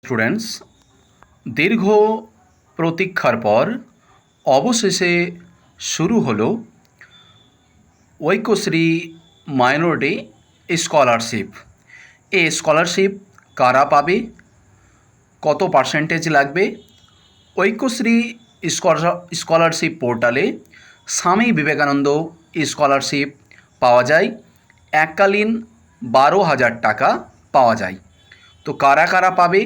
Students, দীর্ঘ প্রতীক্ষার পর অবশেষে শুরু হলো ঐক্যশ্রী মাইনরিটি স্কলারশিপ। এই স্কলারশিপ কারা পাবে, কত পার্সেন্টেজ লাগবে? ঐক্যশ্রী স্কলারশিপ পোর্টালে স্বামী বিবেকানন্দ স্কলারশিপ পাওয়া যায়। এককালীন 12,000 টাকা পাওয়া যায়। তো কারা কারা পাবে,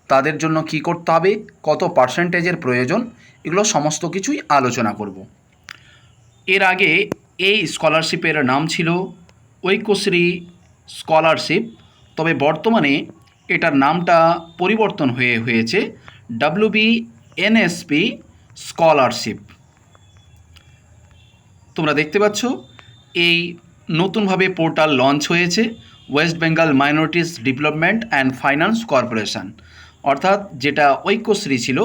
তাদের জন্য কি করতে হবে, কত পার্সেন্টেজের প্রয়োজন, এগুলো সমস্ত কিছুই আলোচনা করব। এর আগে এই স্কলারশিপের নাম ছিল ঐক্যশ্রী স্কলারশিপ, তবে বর্তমানে এটার নামটা পরিবর্তন হয়েছে WBNSP স্কলারশিপ। তোমরা দেখতে পাচ্ছ এই নতুনভাবে পোর্টাল লঞ্চ হয়েছে West Bengal minorities development and finance corporation, অর্থাৎ যেটা ঐক্যশ্রী ছিল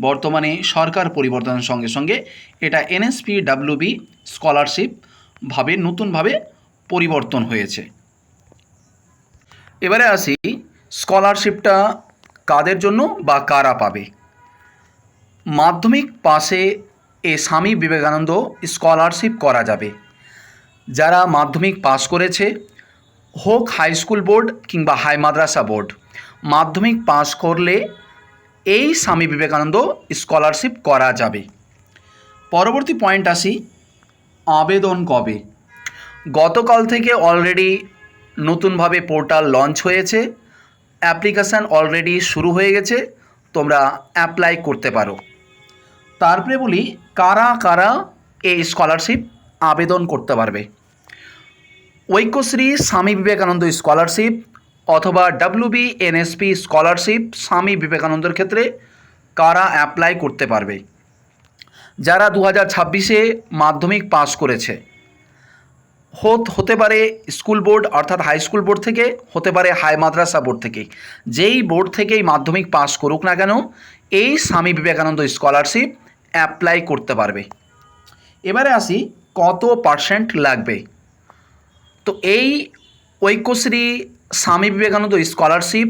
বর্তমানে সরকার পরিবর্তনের সঙ্গে সঙ্গে এটা NSPWB স্কলারশিপ ভাবে নতুনভাবে পরিবর্তন হয়েছে। এবারে আসি স্কলারশিপটা কাদের জন্য বা কারা পাবে। মাধ্যমিক পাশে স্বামী বিবেকানন্দ স্কলারশিপ করা যাবে। যারা মাধ্যমিক পাস করেছে, হোক হাই স্কুল বোর্ড কিংবা হাই মাদ্রাসা বোর্ড, মাধ্যমিক পাস করলে এই স্বামী বিবেকানন্দ স্কলারশিপ করা যাবে। পরবর্তী পয়েন্ট আসি, আবেদন কবে। গতকাল থেকে অলরেডি নতুনভাবে পোর্টাল লঞ্চ হয়েছে, অ্যাপ্লিকেশান অলরেডি শুরু হয়ে গেছে, তোমরা অ্যাপ্লাই করতে পারো। তারপরে বলি কারা কারা এই স্কলারশিপ আবেদন করতে পারবে। ঐক্যশ্রী স্বামী বিবেকানন্দ স্কলারশিপ অথবা WBNSP স্কলারশিপ স্বামী বিবেকানন্দের ক্ষেত্রে কারা অ্যাপ্লাই করতে পারবে? যারা 2026-এ মাধ্যমিক পাস করেছে, হতে পারে স্কুল বোর্ড অর্থাৎ হাই স্কুল বোর্ড থেকে, হতে পারে হাই মাদ্রাসা বোর্ড থেকে, যেই বোর্ড থেকেই মাধ্যমিক পাস করুক না কেন এই স্বামী বিবেকানন্দ স্কলারশিপ অ্যাপ্লাই করতে পারবে। এবারে আসি কত পার্সেন্ট লাগবে। তো এই ঐক্যশ্রী স্বামী বিবেকানন্দ স্কলারশিপ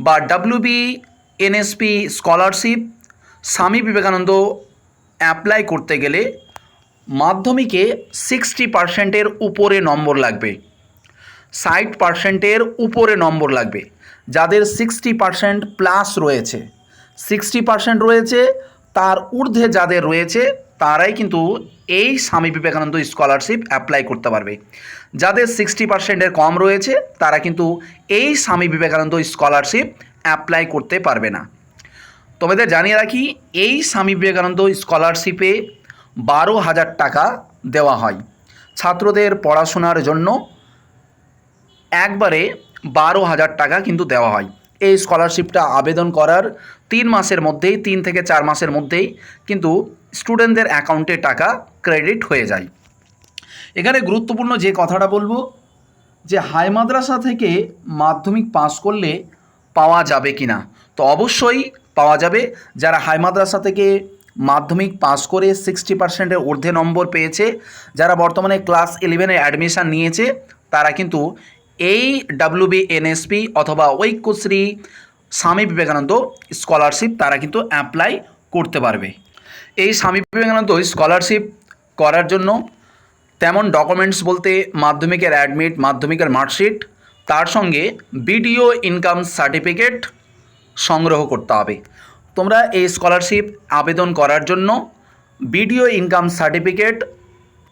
বা WBNSP scholarship Swami Vivekananda apply করতে গেলে মাধ্যমিকে 60%-এর উপরে নম্বর লাগবে, 60%-এর উপরে নম্বর লাগবে। যাদের 60% প্লাস রয়েছে, 60% রয়েছে, তার ঊর্ধ্বে যাদের রয়েছে তারাই কিন্তু এই স্বামী বিবেকানন্দ স্কলারশিপ অ্যাপ্লাই করতে পারবে। যাদের 60%-এর কম রয়েছে তারা কিন্তু এই স্বামী বিবেকানন্দ স্কলারশিপ অ্যাপ্লাই করতে পারবে না। তোমাদের জানিয়ে রাখি, এই স্বামী বিবেকানন্দ স্কলারশিপে 12,000 টাকা দেওয়া হয়। ছাত্রদের পড়াশোনার জন্য একবারে 12,000 টাকা কিন্তু দেওয়া হয়। এই স্কলারশিপটা আবেদন করার 3 মাসের মধ্যেই, 3 থেকে 4 মাসের মধ্যেই কিন্তু স্টুডেন্টদের অ্যাকাউন্টে টাকা ক্রেডিট হয়ে যায়। এখানে গুরুত্বপূর্ণ যে কথাটা বলবো যে হাই মাদ্রাসা থেকে মাধ্যমিক পাস করলে পাওয়া যাবে কি না, তো অবশ্যই পাওয়া যাবে। যারা হাই মাদ্রাসা থেকে মাধ্যমিক পাস করে 60%-এর ঊর্ধ্বে নম্বর পেয়েছে, যারা বর্তমানে ক্লাস 11-এ অ্যাডমিশান নিয়েছে, তারা কিন্তু এই WBNSP অথবা ঐক্যশ্রী স্বামী বিবেকানন্দ স্কলারশিপ তারা কিন্তু অ্যাপ্লাই করতে পারবে। এই স্বামী বিবেকানন্দ স্কলারশিপ করার জন্য তেমন ডকুমেন্টস বলতে মাধ্যমিকের অ্যাডমিট, মাধ্যমিকের মার্কশিট, তার সঙ্গে BDO ইনকাম সার্টিফিকেট সংগ্রহ করতে হবে। তোমরা এই স্কলারশিপ আবেদন করার জন্য BDO ইনকাম সার্টিফিকেট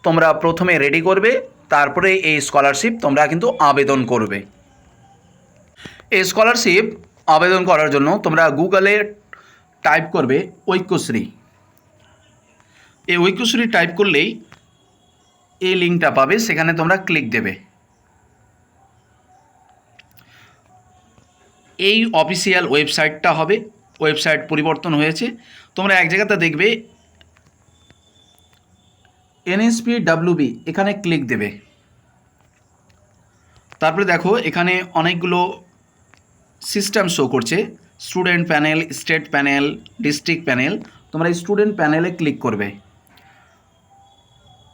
তোমরা প্রথমে রেডি করবে, তারপরে এই স্কলারশিপ তোমরা কিন্তু আবেদন করবে। এই স্কলারশিপ আবেদন করার জন্য তোমরা গুগলে টাইপ করবে ঐক্যশ্রী। এই ঐক্যশ্রী টাইপ করলেই এই লিঙ্কটা পাবে, সেখানে তোমরা ক্লিক দেবে। এই অফিসিয়াল ওয়েবসাইটটা হবে, ওয়েবসাইট পরিবর্তন হয়েছে। তোমরা এক জায়গাতে দেখবে NSPWB, এখানে ক্লিক দেবে। তারপরে দেখো এখানে অনেকগুলো সিস্টেম শো করছে, student panel, state panel, district panel. তোমরা স্টুডেন্ট প্যানেলে ক্লিক করবে।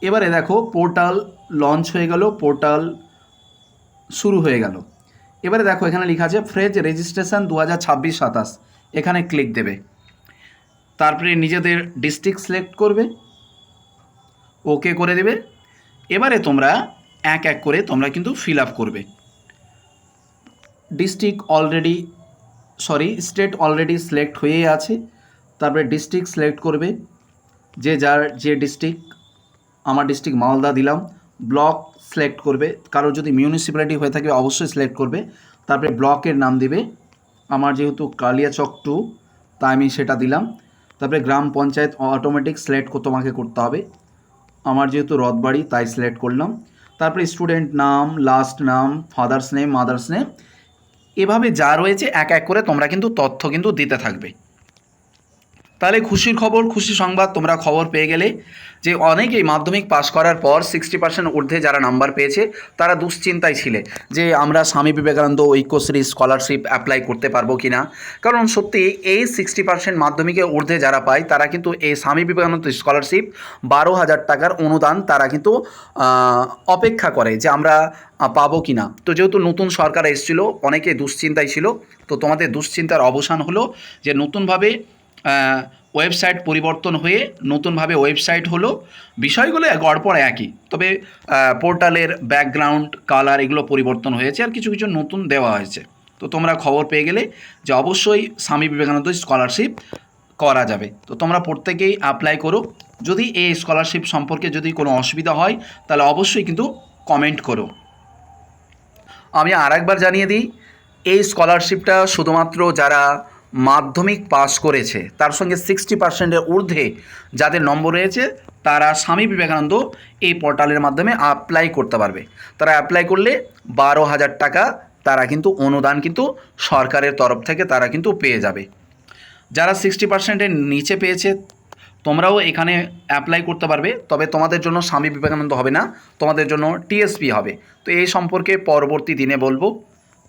এবারে দেখো পোর্টাল লঞ্চ হয়ে গেল, পোর্টাল শুরু হয়ে গেল। এবারে দেখো এখানে লেখা আছে ফ্রেজ রেজিস্ট্রেশন 2026-27, এখানে ক্লিক দেবে। তারপরে নিজেদের ডিস্ট্রিক্ট সিলেক্ট করবে, ওকে করে দেবে। এবারে তোমরা এক এক করে তোমরা কিন্তু ফিল আপ করবে। স্টেট অলরেডি সিলেক্ট হয়েই আছে। তারপরে ডিস্ট্রিক্ট সিলেক্ট করবে, যে ডিস্ট্রিক্ট, আমার ডিস্ট্রিক্ট মালদা দিলাম। ব্লক সিলেক্ট করবে, কারোর যদি মিউনিসিপ্যালিটি হয়ে থাকে অবশ্যই সিলেক্ট করবে। তারপরে ব্লকের নাম দেবে, আমার যেহেতু কালিয়াচক 2 তাই আমি সেটা দিলাম। তারপরে গ্রাম পঞ্চায়েত অটোমেটিক সিলেক্ট তোমাকে করতে হবে, আমার যেহেতু রথবাড়ি তাই সিলেক্ট করলাম। তারপরে স্টুডেন্ট নাম, লাস্ট নাম, ফাদার্স নেম, মাদার্স নেম, এভাবে যা রয়েছে এক এক করে তোমরা কিন্তু তথ্য কিন্তু দিতে থাকবে। তাহলে খুশির খবর, খুশি সংবাদ, তোমরা খবর পেয়ে গেলে যে অনেকেই মাধ্যমিক পাস করার পর 60% ঊর্ধ্বে যারা নাম্বার পেয়েছে তারা দুশ্চিন্তায় ছিলে যে আমরা স্বামী বিবেকানন্দ ঐক্যশ্রী স্কলারশিপ অ্যাপ্লাই করতে পারবো কি না। কারণ সত্যি এই 60% মাধ্যমিকের ঊর্ধ্বে যারা পায় তারা কিন্তু এই স্বামী বিবেকানন্দ স্কলারশিপ 12,000 টাকার অনুদান তারা কিন্তু অপেক্ষা করে যে আমরা পাবো কি না। তো যেহেতু নতুন সরকার এসেছিল, অনেকে দুশ্চিন্তায় ছিল, তো তোমাদের দুশ্চিন্তার অবসান হলো যে নতুনভাবে ওয়েবসাইট পরিবর্তন হয়ে নতুনভাবে ওয়েবসাইট হলো। বিষয়গুলো গড়পড় একই, তবে পোর্টালের ব্যাকগ্রাউন্ড, কালার এগুলো পরিবর্তন হয়েছে আর কিছু কিছু নতুন দেওয়া হয়েছে। তো তোমরা খবর পেয়ে গেলে যে অবশ্যই স্বামী বিবেকানন্দ স্কলারশিপ করা যাবে। তো তোমরা প্রত্যেকেই অ্যাপ্লাই করো। যদি এই স্কলারশিপ সম্পর্কে যদি কোনো অসুবিধা হয় তাহলে অবশ্যই কিন্তু কমেন্ট করো। আমি আরেকবার জানিয়ে দিই, এই স্কলারশিপটা শুধুমাত্র যারা মাধ্যমিক পাস করেছে তার সঙ্গে 60%-এর ঊর্ধ্বে যাদের নম্বর রয়েছে তারা স্বামী বিবেকানন্দ এই পোর্টালের মাধ্যমে অ্যাপ্লাই করতে পারবে। তারা অ্যাপ্লাই করলে 12,000 টাকা তারা কিন্তু অনুদান কিন্তু সরকারের তরফ থেকে তারা কিন্তু পেয়ে যাবে। যারা 60%-এর নিচে পেয়েছে তোমরাও এখানে অ্যাপ্লাই করতে পারবে, তবে তোমাদের জন্য স্বামী বিবেকানন্দ হবে না, তোমাদের জন্য টিএসপি হবে। তো এই সম্পর্কে পরবর্তী দিনে বলবো।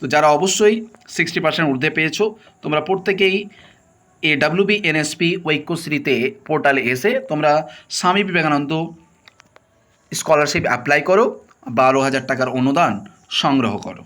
তো যারা অবশ্যই 60% ঊর্ধ্বে পেয়েছো তোমরা প্রত্যেকেই AWBNSP ঐক্যশ্রীতে পোর্টালে এসে তোমরা স্বামী বিবেকানন্দ স্কলারশিপ অ্যাপ্লাই করো, 12,000 টাকার অনুদান সংগ্রহ করো।